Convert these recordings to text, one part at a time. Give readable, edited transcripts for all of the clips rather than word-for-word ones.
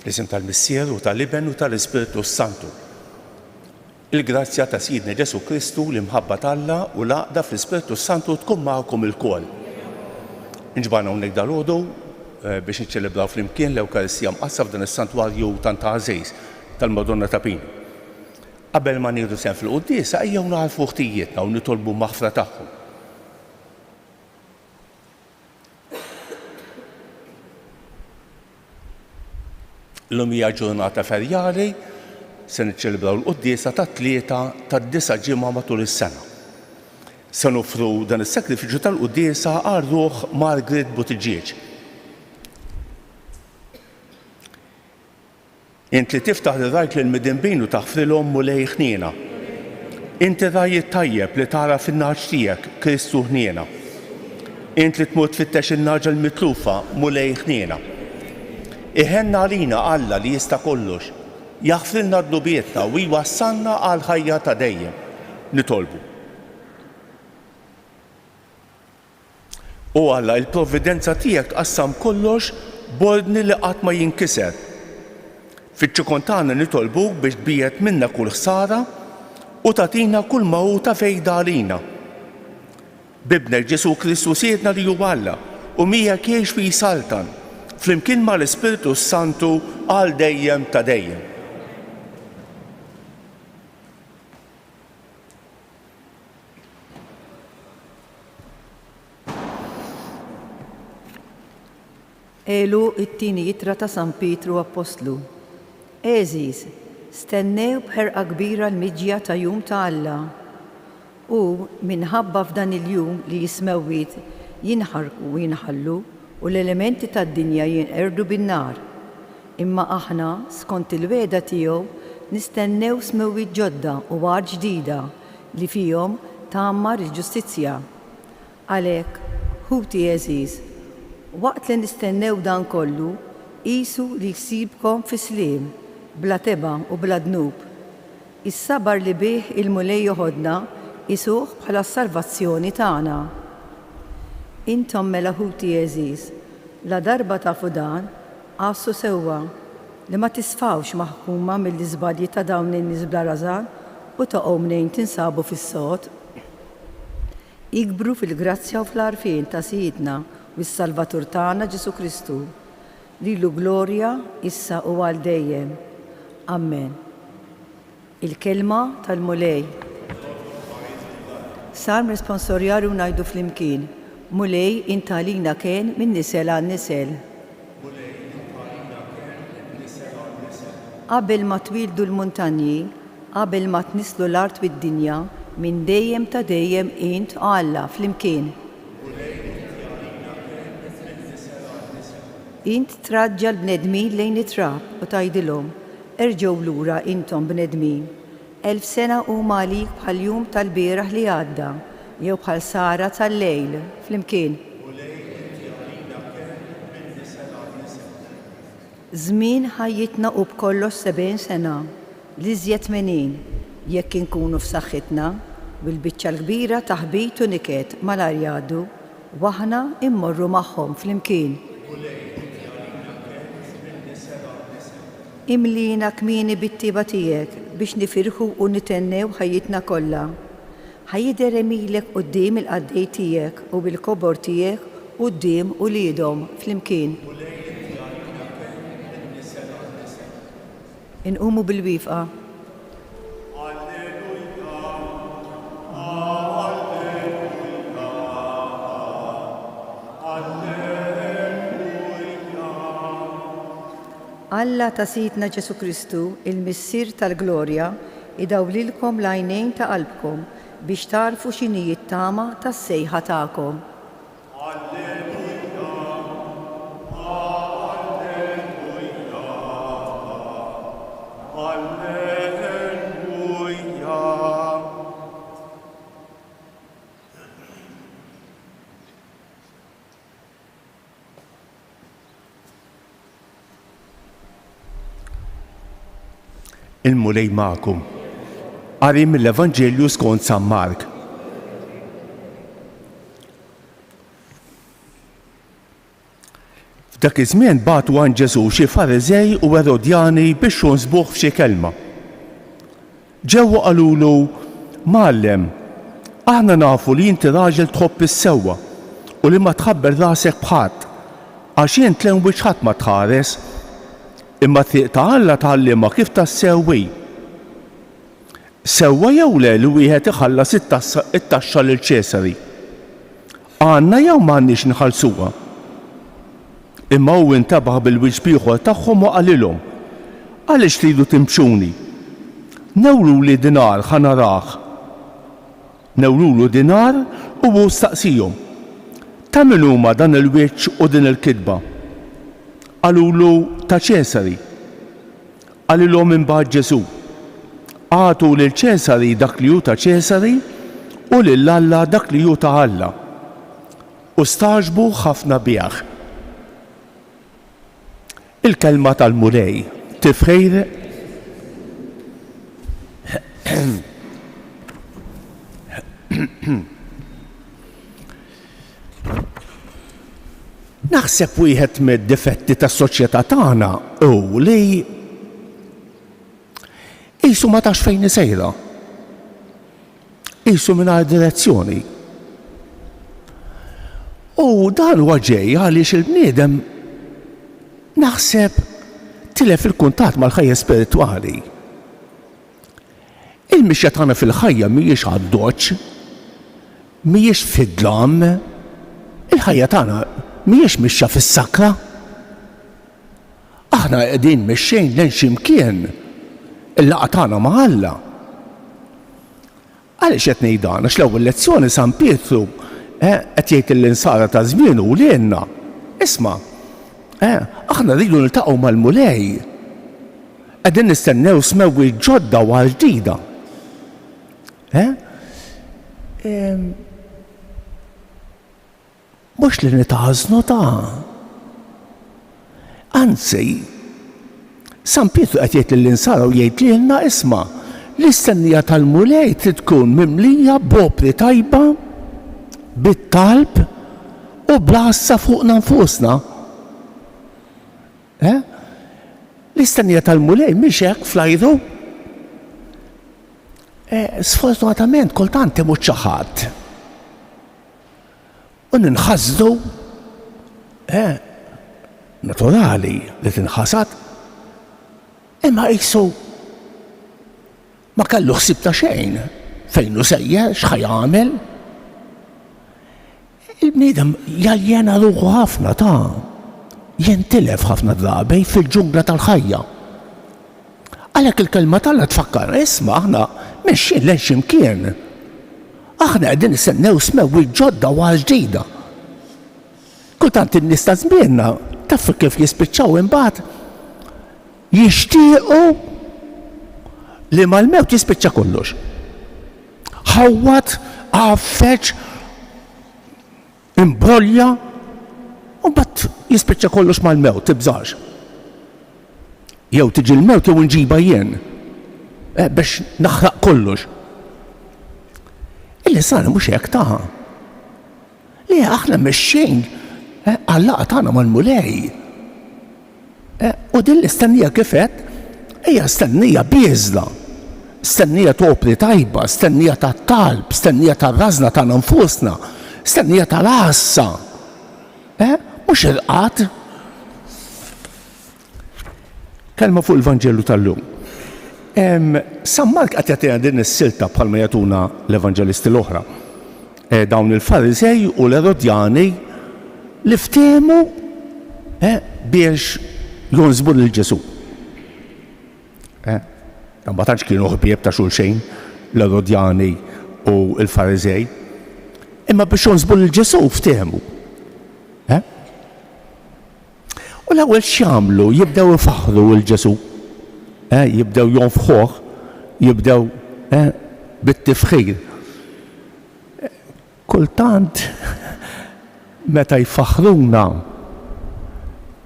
L-isem tal-Missier u tal-Iben u tal-Ispiritu Santu. Il-grazzja ta' Sidna Ġesu Kristu l-imħabba tal-Alla u l-għaqda fl-Ispiritu Santu tkun magħkom ilkoll. Inġbarna hawnhekk dalgħodu biex niċċelebraw flimkien l-Ewkaristija mqassa f'dan is-santwarju tant għażiż tal-Madonna ta' Pini. Qabel ma nieħdu sehem fil-quddiesa ejjew narfu ħtijietna u nitolbu maħfra tagħhom. L-lum hija ġurnata ferjali se niċċelebraw l-quddiesa tat-tlieta tad-9 ġimgħa matul is-sena. Se nofru dan is-sakrifiċċju tal-quddiesa għal ruħ Margaret Buttigieg. Int li tiftaħ li rajt lil midinbin u taħfrilhom mulej ħniena. Inti raj tajjeb li tara fin-naġ tiegħek Kristu ħniena. Int li tmut tfittex in-naġa l-mitlufa mulej ħniena. Iħenna għalina Alla li jista' kollox, jaħfrilna d-dubietna u jwassalna għal ħajja ta' dejjem. Nitolbu. U Alla il-provvidenza tiegħek tqassam kollox b'ordni li qatt ma jinkiser. Fiċ-ċikon tagħna nitolbuk biex tbiegħed minna kull ħsara u tagħtina kull mawta fejda għalina. Bibnek Ġesu Kristu siedna li huwa Alla u miegħek jgħix fi Saltan flimkien mal-Ispiritu Santu għal dejjem ta' dejjem. Elu it-tieni jittra ta' San Pietru Apostlu. Eżiż, stennew bħerqa kbira l-miġja ta' jum ta' Alla. U minħabba f'dan il-jum li jismewwiet jinħarqu u jinħallu u l-elementi tad-dinja jinqerdu bin-nar. Imma aħna skont il-weda tiegħu nistennew smewwiet ġodda u għar ġdida li fihom tagħammar il-ġustizzja. Għalhekk, ħuti eżiż, waqt li nistennew dan kollu, qisu li jsibkom fi sliem, bla teba u bla dnub. Is-sabar li bih il-mulej joħodna isuh bħala s-salvazzjoni tagħna. Intom mela ħuti eżiż, la darba tafu dan, għassu sewwa li ma tisfawx maħkuma mill-iżbalji ta' dawn in-nies bla rażan u taqgħu mnejn tinsabu fis-sod. Ikbru fil-grazzja u fl-għarfien ta' Sidna u s-Salvatur tagħna Ġesu Kristu. Lilu glorja issa u għal dejjem. Amen. Il-kelma tal-mulej. Salm responsorjarju ngħidu flimkien. Mulej intalina kien minn nisel għal nisel. Qabel ma twildu l-muntanji, qabel ma tnislu l-art bid-dinja, minn dejjem ta' dejjem int Alla flimkien. Int traġġa l-bnedmin lejn it-trab u tgħidilhom, erġgħu lura intom bnedmin. 1000 sena huma għalik bħal jum tal-bieraħ li għadda, jew bħal sara tal-lejl flimkien. Żmien ħajjitna u b'kollox 70 sena, li żjed menin, jekk inkunu f'saħħitna, bil-biċċa l-kbira ta' ħbit u niket mal-arjadu, waħna immorru magħhom flimkien. Imlina kmieni bit-tiba tiegħek biex nifirħu u nitennew ħajjitna kollha. Ħajjider emilek quddiem il-qaddej tiegħek u bil-kobor tiegħek quddiem uliedhom flimkien. Inqumu bil-wifqa. Alla ta' Sidna Ġesu Kristu, il-Missier tal-Glorja, idawlilkom l-għajnejn ta' qalbkom biex tarfu x'inhi t-tama tas-sejħa tagħkom. Il-mulej magħkom. Qari mill-Evanġelju skont San Mark. F'dak iż-żmien bagħtu għand Ġesu xi Fariżej u Erodjani biex jonsbuh f'xi kelma. Ġewwa qalulu: Mgħallem, aħna nafu li inti raġel tħobb is-sewwa u li ma tħabber rasek b'ħadd, għax jien tlen wiċċ ħadd ma tħares, imma triq ta' Alla tgħallimha kif tassewwi. Sewwa jew le li wieħed iħallas it-taxxa lil Ċesari? Għandna jew m'għandniex nħallsuha? Imma hu intabaħ bil-wiċċ ieħor tagħhom u qalilhom: Għaliex tridu timxuni? Newruli dinar ħa narah. Newrulu dinar u hu staqsihom: Ta' min huma dan il-wiċċ u din il-kitba? Qalulu: Ta' Ċesari. Qalilhom imbagħad Ġesu: Għatu lil Ċesari dak li hu ta' Ċesari u lil Alla dak li hu ta' Alla. U staġbu ħafna bih. Il-kelma tal-mulej tifħejr naħseb wieħed mid-difetti tas-soċjetà tagħna hu li qisu ma tax fejn isejra. Qisu mingħajr direzzjoni. U dan huwa ġej għaliex il-bniedem naħseb tilef il-kuntatt mal-ħajja spiritwali. Il-mixja tagħna fil-ħajja mhijiex għad-doċċ, mhijiex fid-dlam, il-ħajja tagħna mhijiex mixja fis-sakra. Aħna qegħdin mixxejn lejn x'imkien il-laqgħa tagħna ma' Alla. Għaliex qed ngħid dan? Għax l-ewwel lezzjoni San Pietru qed jgħid l-insara ta' żmienu u lilna: Isma', aħna rridu niltaqgħu mal-mulej. Qegħdin nistennew smewwi ġodda u ġdida. Mhux li nitaħażnu Anzi, San Pietru qed jgħid lill-insara u jgħid lilna: Isma', l-istennija tal-mulej trid tkun mimlija b'opri tajba, bit-talb u blassa fuqna nfusna. L-istennija tal-mulej mhix hekk flajru. Sfortunatament kultant imut xi ħadd u ninħażdu naturali li tinħasad, imma qisu ma kellu ħsieb ta' xejn fejn hu sejjer, x'ħajamel. Il-bniedem jaljena ruħu ħafna jintilef ħafna drabi fil-ġungla tal-ħajja. Għalhekk il-kelma Alla tfakkar: Isma', aħna mexxin lejn x'imkien. Aħna qegħdin nistennew smewwi ġodda u ġdida. Kultant in-nies ta' żmienna taf kif jispiċċaw imbagħad jixtiequ li mal-mewt jispiċċa kollox. Ħawwat, għaffeġ, imbrolja, u mbagħad jispiċċa kollox mal-mewt, tibżax. Jew tiġi l-mewt jew nġiba jien biex naħraq kollox. Il-lisan mhux hekk ta' li aħna mexxejn għall-laqgħa tagħna mal-mulej. U din l-istennija kif għedt hija stennija bieżla, stennija topri tajba, stennija tat-talb, stennija tar-rażna tagħna nfusna, stennija tal-għassa. Mhux irqat. Kelma fuq il-Vanġellu tal-lum. San Mark qed jagħtina din is-silta bħalma jagħtuna l-Evanġelisti l-oħra. Dawn il-Fariżej u l-Erodjani li ftehmu biex jonżbu lil Ġesu. Ma tantx kienu ħbieb ta' xulxejn l-Erodjani u l-Fariżej. Imma biex jonżbu lil Ġesu ftehmu. U l-ewwel x'jagħmlu? Jibdew ifaħħru l-Ġesu. Jibdew jonfħuh, jibdew bit-tifħir. Kultant meta jfaħħruna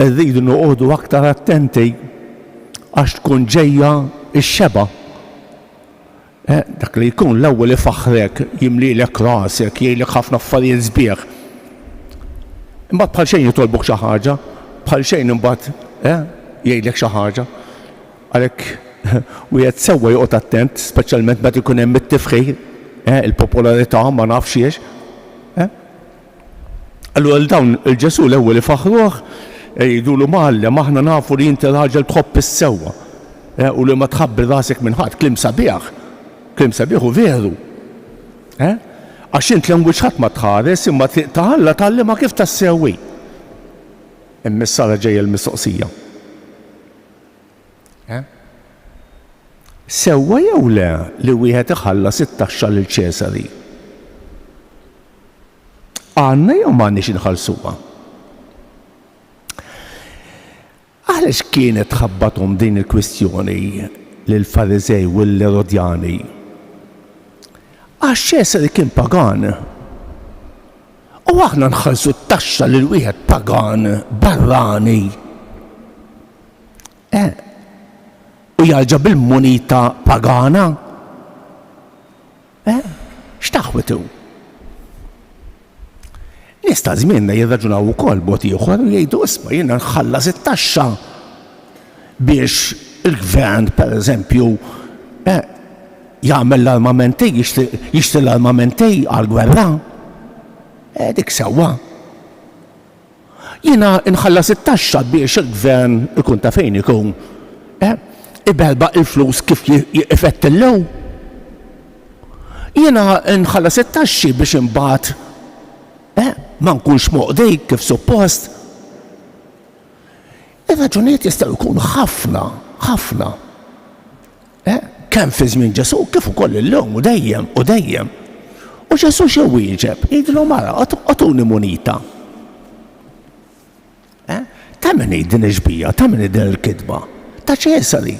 rridu noqogħdu aktar attenti għax tkun ġejja x-xeba. Dak li jkun l-ewwel ifaħħrek, jimlilek rasek, jgħidlek ħafna affarijiet sbieħ. Imbagħad bħal xejn jitolbuk xi ħaġa, bħal xejn imbagħad jgħidlek xi ħaġa. Għalhekk wieħed sewwa joqgħod attent, speċjalment meta ikun hemm it-tifħir, il-popolarità ma nafx xiex. Allura dawn il-Ġesu l-ewwel ifaħruh jgħidulu Mgħallem aħna nafu li inti raġel tħobb is-sewwa u li ma tħabbir rasek minn ħadd, kliem sabiħ u veru. Għax int l-ewwel ħadd ma tħares imma taħalla tgħallimha kif tassewwi. Imma issa ġejja l-mistoqsija. Sewwa jew le li wieħed iħallas it-taxxa lil Ċesari? Għandna jew m'għandniex inħallsuha? Għalax kienet ħabbathom din il-kwistjoni lil Fariżej u l-Erodjani? Għax Ċesari kien pagan. U aħna nħallsu t-taxxa lil wieħed pagan barrani. U jarġa' bil-munita pagana? X'taħwetu? Nista' żmienna jirraġunaw ukoll b'mod ieħor u jgħidu isma' jiena nħallas it-taxxa biex il-gvern pereżempju jagħmel l-armamenti, jixtri l-armamenti għall-gwerra. Dik sewwa. Jiena nħallas it-taxxa biex il-gvern ikun ta' fejn ikun. Ibelbaq il-flus kif jifettillew. Jiena nħallas it-taxxi biex imbagħad ma nkunx moqdej kif suppost. Ir-raġunijiet jistgħu jkunu ħafna. Kemm fi żmien Ġesu kif ukoll illum u dejjem. U Ġesu xew wieġeb, jgħidilhom ara għatuni munita. Ta' min din iġbija, ta' min din il-kidba? Ta' Ċesari.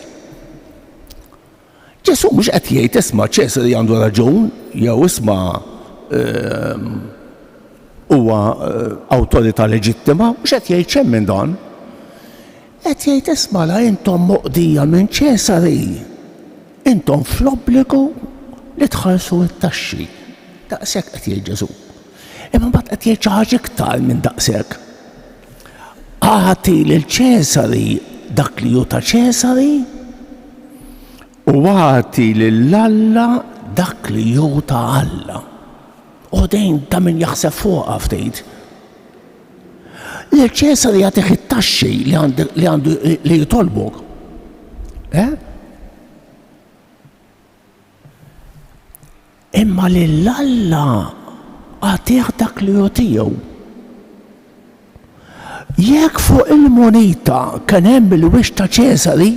Ġesu mhux qed jgħid isma' Ċesari għandu raġun jew isma' huwa awtorità leġittima, mhux qed jgħid xejn minn dan. Qed jgħid isma' la intom moqdija minn Ċesari. Intom fl-obbligu li tħallsu t-taxxi. Daqshekk qed jgħid Ġesu. Imma mbagħad qed jgħid xi ħaġa iktar minn daqshekk. Agħti lil Ċesari dak li hu ta' Ċesari u għati lill-Alla dak li hu ta' Alla. U dejn ta' min jaħseb fuqha ftit. Lil Ċesari jagħtih it-taxxi li għandu li jitolbok. Imma lill-Alla għatih dak li hu tiegħu. Jekk fuq il-munita kien hemm il-wix ta' Ċesari,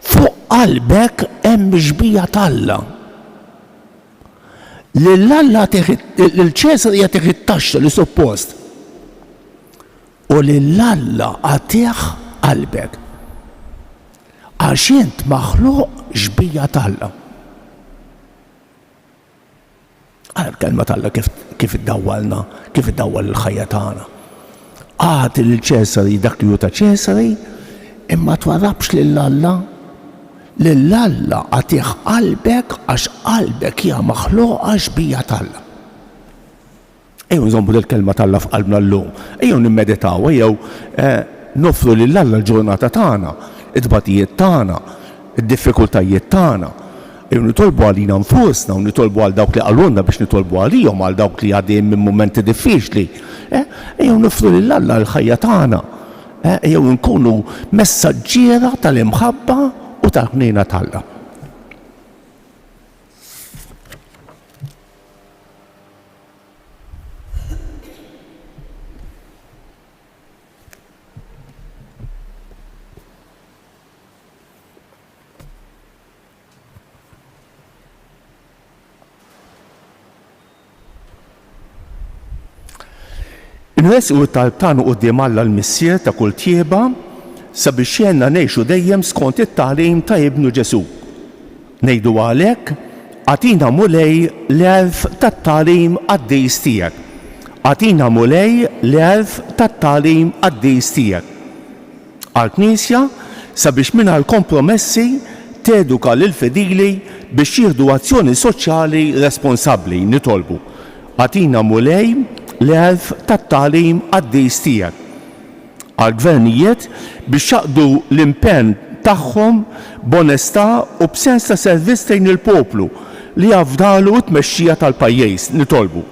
fuq qalbek hemm ġbija tal-Alla. Lill-Alla lil-Ċesari jagħtih it-taxxa li suppost. U lill-Alla għatih qalbek. Għax int maħluq ġbija tal-Alla. Għal kelma tal-Alla kif iddawwalna, kif iddawwal il-ħajja tagħna. Għati l-Ċesari dak li hu ta' Ċesari, imma twarrabx lill-Alla. Lill-Alla għatih qalbek għax qalbek hija maħluqa ġbija tal-Alla. Ejjew nżommu l-kelma tal-Alla f'qalbna llum. Ejjew nimmeditaw, ejjew nofru lill-Alla l-ġurnata tagħna, id-dbatijiet tagħna, id-diffikultajiet tagħna. Ejjew nitolbu għalina nfusna u nitolbu għal dawk li qalulna biex nitolbu għalihom għal dawk li għaddejjin minn mumenti diffiċli. Ejjew nifru lill-Alla l-ħajja tagħna. Ejjew nkunu messaġġiera tal-imħabba u tal-ħniena tal-Alla. Inwesqu t-talb tagħna quddiem Alla l-missier ta' kull tjieba sabiex jenna ngħixu dejjem skont it-tagħlim ta' Ibnu Ġesu. Ngħidu għalhekk għatina mulej l-erf tat-tagħlim għad-dejs tiegħek. Għatina mulej l-erf tat-tagħlim għad-dejs tiegħek. Għall-Knisja sabiex mingħajr kompromessi teduka lil fedili biex jieħdu azzjoni soċjali responsabbli nitolbu. Għatina mulej l-erf tat-tagħlim għad-dejs tiegħek. għall-gvernijiet biex jaqdu l-impenn tagħhom b'onestà u b'sens ta' servizz lejn il-poplu li jafdalu t-tmexxija tal-pajjiż nitolbu.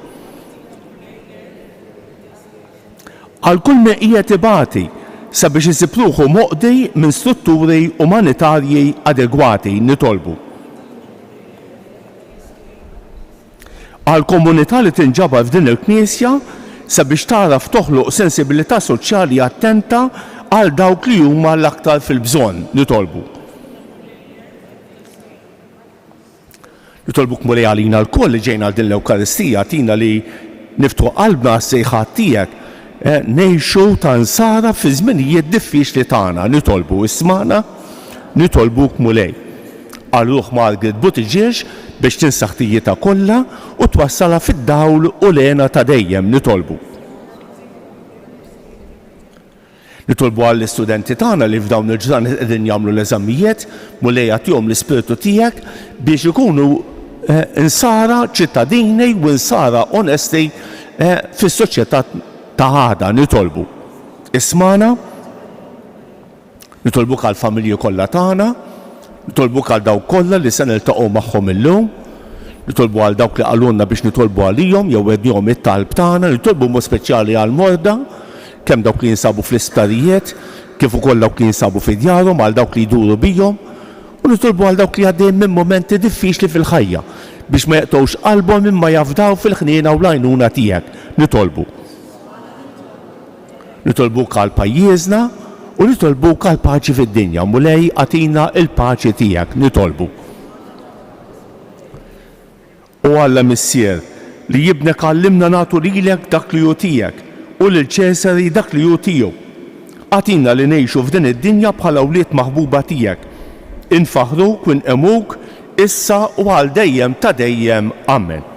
Għal kull min qiegħed ibati sabiex isib ruħu moqdi minn strutturi umanitarji adegwati nitolbu. Għal komunità li tinġabar f'din il-Knisja sabiex taraf toħloq sensibilità soċjali attenta għal dawk li huma l-aktar fil-bżonn nitolbu. Nitolbuk mulej għalina l-koll li ġejna għal din l-Ewkaristija tina li niftu qalbna s-sejħat tiegħek ngħixu ta' nsara fi żminijiet diffiċli tagħna nitolbu ismana nitolbuk mulej. Għal ruħ Margaret Buttigieg biex tinsaħ tijjietha kollha u twassala fid-dawl u lena ta' dejjem nitolbu. Nitolbu għall-istudenti tagħna li f'dawn il-ġranet qegħdin jagħmlu l-eżamijiet mulej għatihom l-ispirtu tiegħek biex ikunu nsara ċittadini u nsara onesti fis-soċjetà ta' għada nitolbu. Ismana, nitolbuk għall-familji kollha tagħna, nitolbuk għal dawk kollha li se niltaqgħu magħhom illum, nitolbu għal dawk li qalulna biex nitolbu għalihom jew wednihom it-talb tagħna, nitolbu mod speċjali għal morda, kemm dawk li jinsabu fl-isptarijiet, kif ukoll dawk li jinsabu fi djarhom għal dawk li jduru bihom, u nitolbu għal dawk li għaddejjin minn momenti diffiċli fil-ħajja biex ma jaqtgħux qalbhom imma jafdaw fil-ħniena u l-għajnuna tiegħek. Nitolbu. Nitolbuk għal pajjiżna u nitolbuk għal paċi fid-dinja mulej għatina il-paċi tiegħek nitolbu. U Alla missier li jibnek għallimna nagħtu lilek dak li hu tiegħek u lil Ċesari dak li hu tiegħu. Għatina li ngħixu f'din id-dinja bħala wlied maħbuba tiegħek. Infaħruk u nqemuk issa u għal dejjem ta' dejjem. Amen.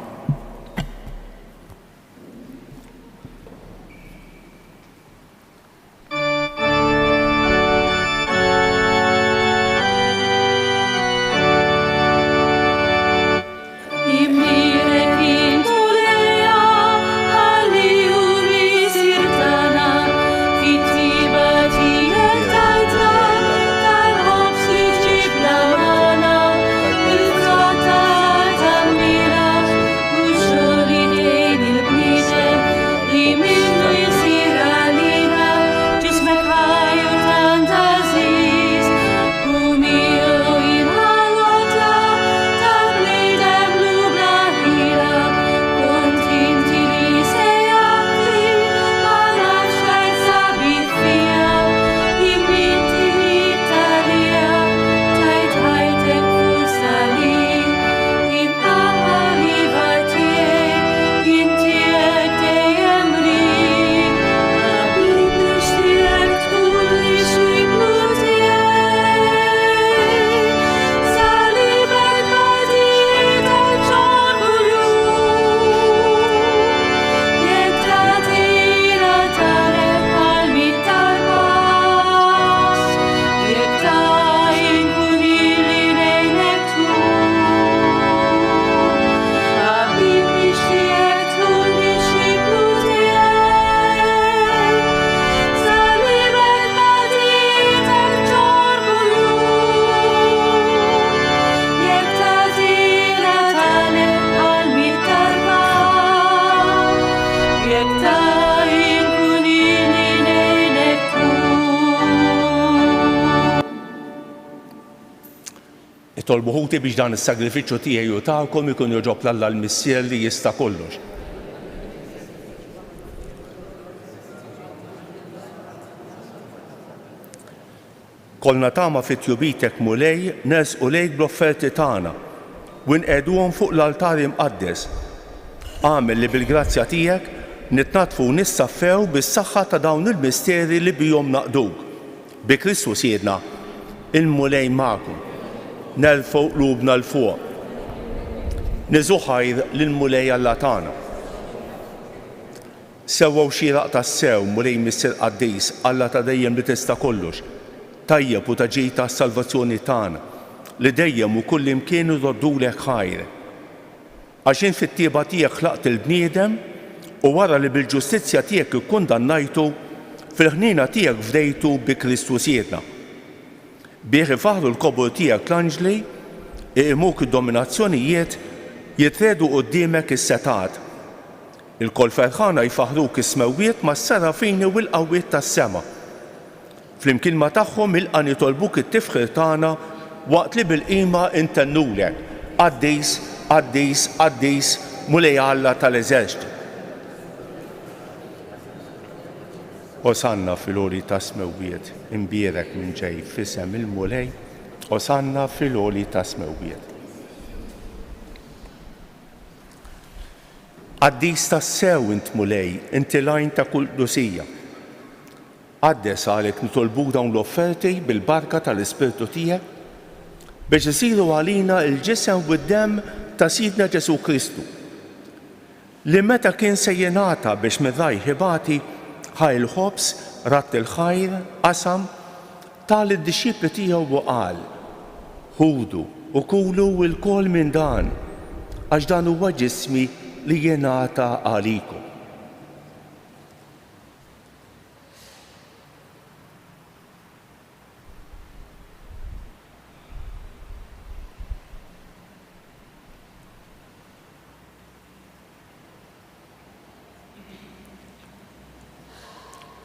Tolbu ħuti biex dan is-sagrifiċċju tiegħi u tagħkom ikun joġob l-Alla l-Missier li jista' kollox. Kollna tama fit-tjubitek mulej nersqu lejk bl-offerti tagħna u nqegħduhom fuq l-altari mqaddes. Għamel li bil-grazzja tiegħek nitnatfu nissaffew bis-saħħa ta' dawn il-mistieri li bihom naqduk. Bi Kristus Siedna, il-mulej magħkom. Nerfgħu qlubna l-fuq. Niżu ħajr lill-mulej Alla tagħna. Sewwew xieraq tas-sew mulej Missier Qaddis Alla ta' dejjem li tista' kollox. Tajjeb u ta' ġej tas-salvazzjoni tagħna li dejjem u kull imkien iroddulek ħajr. Għax in fit-tieba tiegħek ħlaqt il-bniedem u wara li bil-ġustizzja tiegħek ikkundannajtu fil-ħnina tiegħek fdejtu bi Kristu siedna. Bih ifaħru l-kobor tiegħek l-anġli, iqimuk id-dominazzjonijiet, jitredu quddiemek is-setat. Il-kol ferħana jfaħruk is-smewwiet mas-serafini u l-qawwiet tas-sema. Fl-imkien tagħhom ilqa' nitolbuk it-tifħir tagħna waqt li bil-qima intennulek. Qaddis, qaddis, qaddis, mulej Alla tal-eżerċti. Osanna fil-għoli ta' smewwiet, imbierek minn ġej fisem il-mulej, osanna fil-għoli ta' smewwiet. Qaddis ta' sew int mulej, inti lajn ta' kull qdusija. Qaddes għalek nitolbuk dawn l-offerti bil-barka tal-Ispirtu tiegħek biex isiru għalina il-ġisem u d-dem ta' Sidna Ġesu Kristu, li meta kien se jingħata biex mir-raj ħibati ħaj il-ħobs, ratt il-ħajr, qasam, tal id-dixxipli tiegħu u qal: ħudu u kulu l-kol minn dan, għax dan huwa ġismi li jingħata għalikom.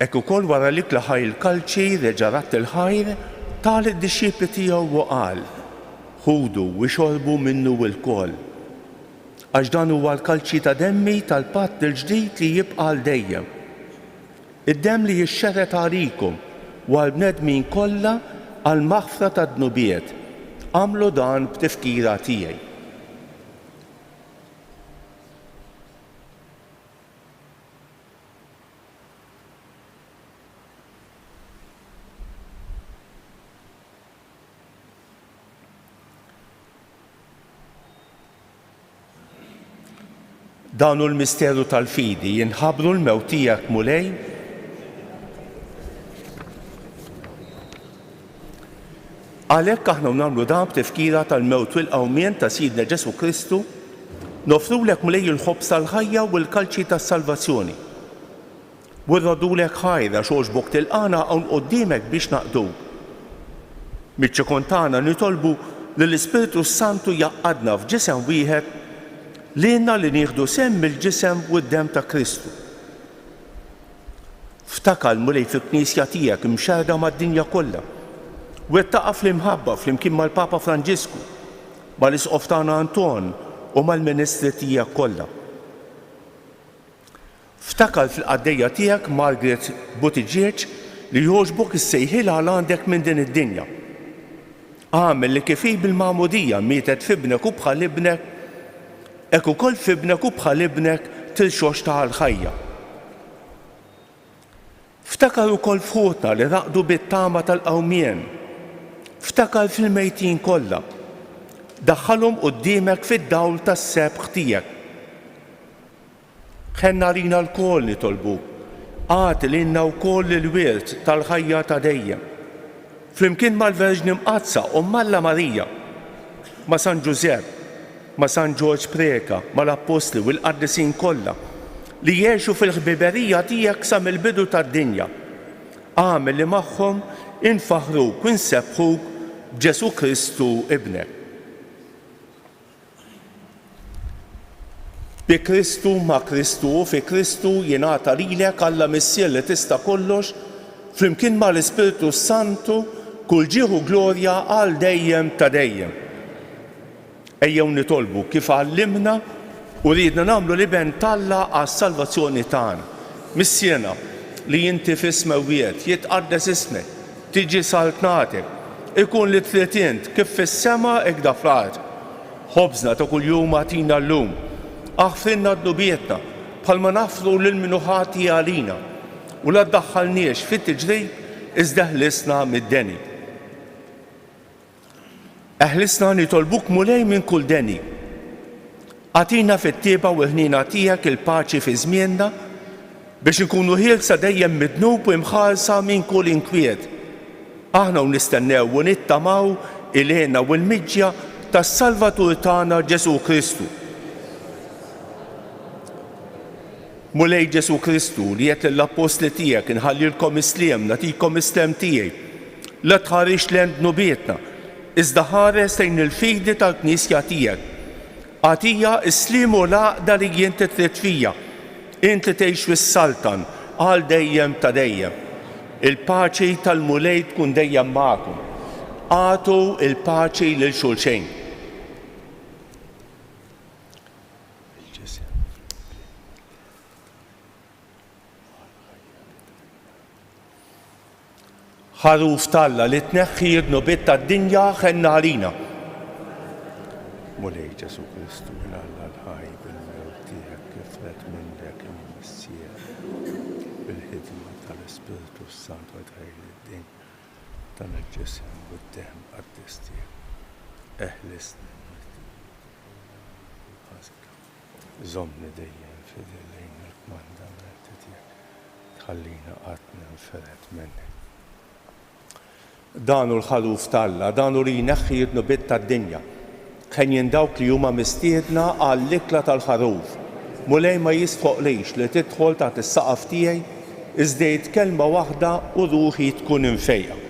Ekk ukoll wara li klaħaj il-kalċi reġa' ratt il-ħajr tal id-dixxipli tiegħu u qal: ħudu u xorbu minnu l-kol, għax dan huwa l-kalċi ta' demmi tal-patt il-ġdid li jibqa' għal dejjem. Id-demm li jixxerret għalikom u għall-bnedmin kollha għal maħfra tad-dnubiet. Għamlu dan b'tifkira tiegħi. Danu l-misteru tal-fidi jinħabru l-mewt tiegħek mulej, għalhekk aħna nagħmlu dan b'tifkira tal-mewt u l-qawmien ta' Sidna Ġesu Kristu, nofrulek mulej il-ħobs tal-ħajja u l-kalċi tas-salvazzjoni. U rrodulek ħajra xogħġbok tilqana hawn quddiemek biex naqduk. Miċ-ċekon tagħna nitolbu li l-Ispiritu Santu jaqqadna f'ġisem wieħed lilna li nieħdu semm mill-ġisem u d-dem ta' Kristu. Ftakar mulej fil-Knisja tiegħek imxerda mad-dinja kollha, u wettaqa' fl-imħabba flimkien mal-Papa Franġisku, mal-Isqof tagħna Anton u mal-Ministri tiegħek kollha. Ftakar fil-qaddejja tiegħek Margaret Buttigieg li jogħġbok issejħilha għal għandek minn din id-dinja. Għamel li kif bil-magħmudija mietet f'ibnek u bħal ibnek, hekk ukoll f'ibnek u bħal ibnek tilxox ta' l-ħajja. Ftakar ukoll f'ħutna li raqdu bit-tama tal-qawmien. Ftakar fil-mejtin kollha. Daħħalhom quddiemek fid-dawl tas-sebħ tiegħek. Ħenna rina l-kol nitolbuk. Għati lilna wkoll il-wirt tal-ħajja ta' dejjem. Flimkien mal-Verġni Mqazza u Malla Marija, ma' San Ġusepp, ma' San Ġorġ Preka, mal-Apostli u l-Qaddisin kollha li jgħixu fil-ħbiberija tiegħek sa mill-bidu tad-dinja. Għamel li magħhom infaħruk u nsebħuk b'Ġesu Kristu ibnek. Bi Kristu ma' Kristu u fi Kristu jingħata lilek Alla Missier li tista' kollox flimkien mal-Ispiritu Santu kull ġieħu glorja għal dejjem ta' dejjem. Ejjew nitolbu kif għallimna u ridna nagħmlu li ben Alla għas-salvazzjoni tagħna. Missjena li inti fis-smewwiet jitqaddes ismek, tiġi saltnatek, ikun li trid int kif fis-sema hekk da fl-ard. Ħobżna ta' kuljum agħtina llum, aħfrinna d-nubietna bħalma nafru lil min ħati għalina u la ddaħħalniex fit-tiġrib iżda ħlisna mid-deni. Eħlisna nitolbuk mulej minn kull deni. Għatina fit-tieba u ħnina tiegħek il-paċi fi żmienna biex inkunu ħielsa dejjem midnub u imħallsa minn kull inkwiet. Aħna nistennew u nittamaw il-għenna u l-miġja tas-Salvatur tagħna Ġesu Kristu. Mulej Ġesu Kristu li jgħid lill-apostli tiegħek inħallilkom isliem, nagħtikom islem tiegħi. La tħarix lejn nubietna, iżda ħares lejn il-fidi tal-Knisja tiegħek. Għatija isliem u l-għaqda li inti trid fija. Inti tgħix fis-Saltan għal dejjem ta' dejjem. Il-paċi tal-mulej tkun dejjem magħkom. Għatu il-paċi lil xulxejn. ħaruf talla li tneħħi d-nubiet tad-dinja ħenna għalina. Mulej Ġesu Kristu l-Alla l-ħaj bil-mewt tiegħek kiflet minnek il-Missija bil-ħidma tal-Ispiritu Santu tħejli d-din tal-ġisem u d-deħm qaddis tiegħek. Eħlisni żommni dejjem fidejn il-kmandamenti tiegħek tħallina qatt ninferet minnek. Danu l-ħaluf talla, danu li jneħħi d-nubiet tad-dinja. Ħenjen dawk li huma mistiedna għall-ikla tal-ħaruf. Mulej ma jisfoqlejx li tidħol taħt is-saqaf tiegħi iżda kelma waħda u ruħi tkun infejqa.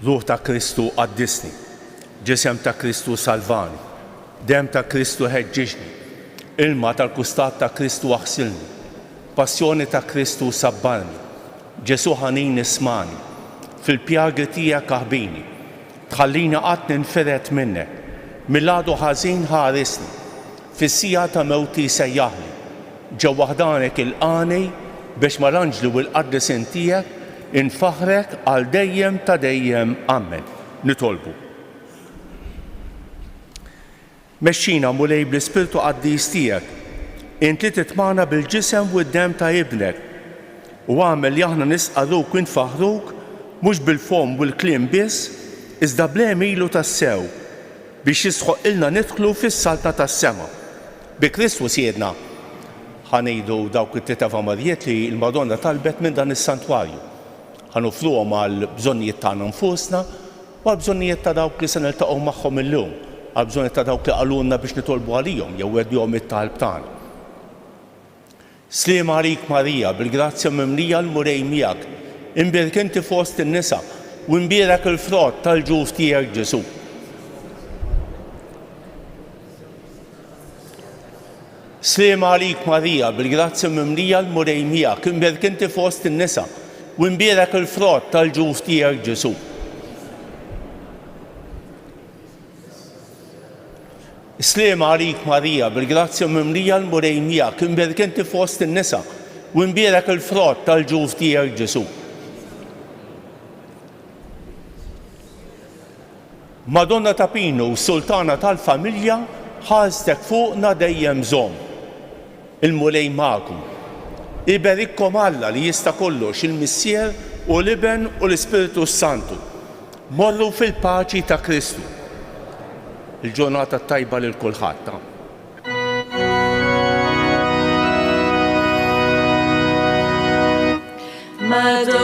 Ruħ ta' Kristu qaddisni, ġisem ta' Kristu salvani, dem ta' Kristu ħeġġiġni, ilma tal-kustat ta' Kristu aħsilni, passjoni ta' Kristu sabbarni, Ġesu ħanin ismani, fil-pjagi tiegħek aħbini, tħallini qatt ninferet minnek, mill-għadu ħażin ħarisni, fis-sija ta' mewti sejjaħli, ġewwa ħdanek il-qani biex mal-anġlu u l-qaddisin tiegħek infaħrek għal dejjem ta' dejjem. Amen. Nitolbu. Mexxina mulej bl-Ispirtu Qaddis tiegħek, inti titmana bil-ġisem u d-dem ta' ibnek, u għamel li aħna nisqaruk u nfaħruk mhux bil-fom u l-kliem biss, iżda blehem ilu tas-sew biex jisħoq ilna nidħlu fis-salta tas-sema. Bi Kristu siedna ħanejdu dawk it-teta famarijiet li l-Madonna talbet minn dan is-santwarju. Ħanufruhom għal bżonnijiet tagħna nfusna u għal bżonnijiet ta' dawk li se niltaqgħu magħhom illum, għal bżonnijiet ta' dawk li qalulna biex nitolbu għalihom jew wedjhom it-talb tagħna. Sliem għalik Marija, bil-grazzja mimlija l-murej miegħek, imbierek inti fost in-nisa u imbierek il-frott tal-ġuf tiegħek Ġesu. Sliem għalik Marija, bil-grazzja mimlija l-murej miegħek, imbierek inti fost in-nisa u imbierek il-frott tal-ġuf tiegħek Ġesu. Sliem għalik Marija, bil-grazzja mimlija l-murej miegħek, imbierek inti fost in-nisa u imbierek il-frott tal-ġuf tiegħek Ġesu. Madonna ta' Pinu, Sultana tal-familja, ħażtek fuqna dejjem żomm. Il-mulej magħkom. Iberikkom Alla li jista' kollox il-Missier u l-Iben u l-Ispiritu Santu. Morru fil-paċi ta' Kristu. Il-ġurnata tajba lil kulħadd. Madonna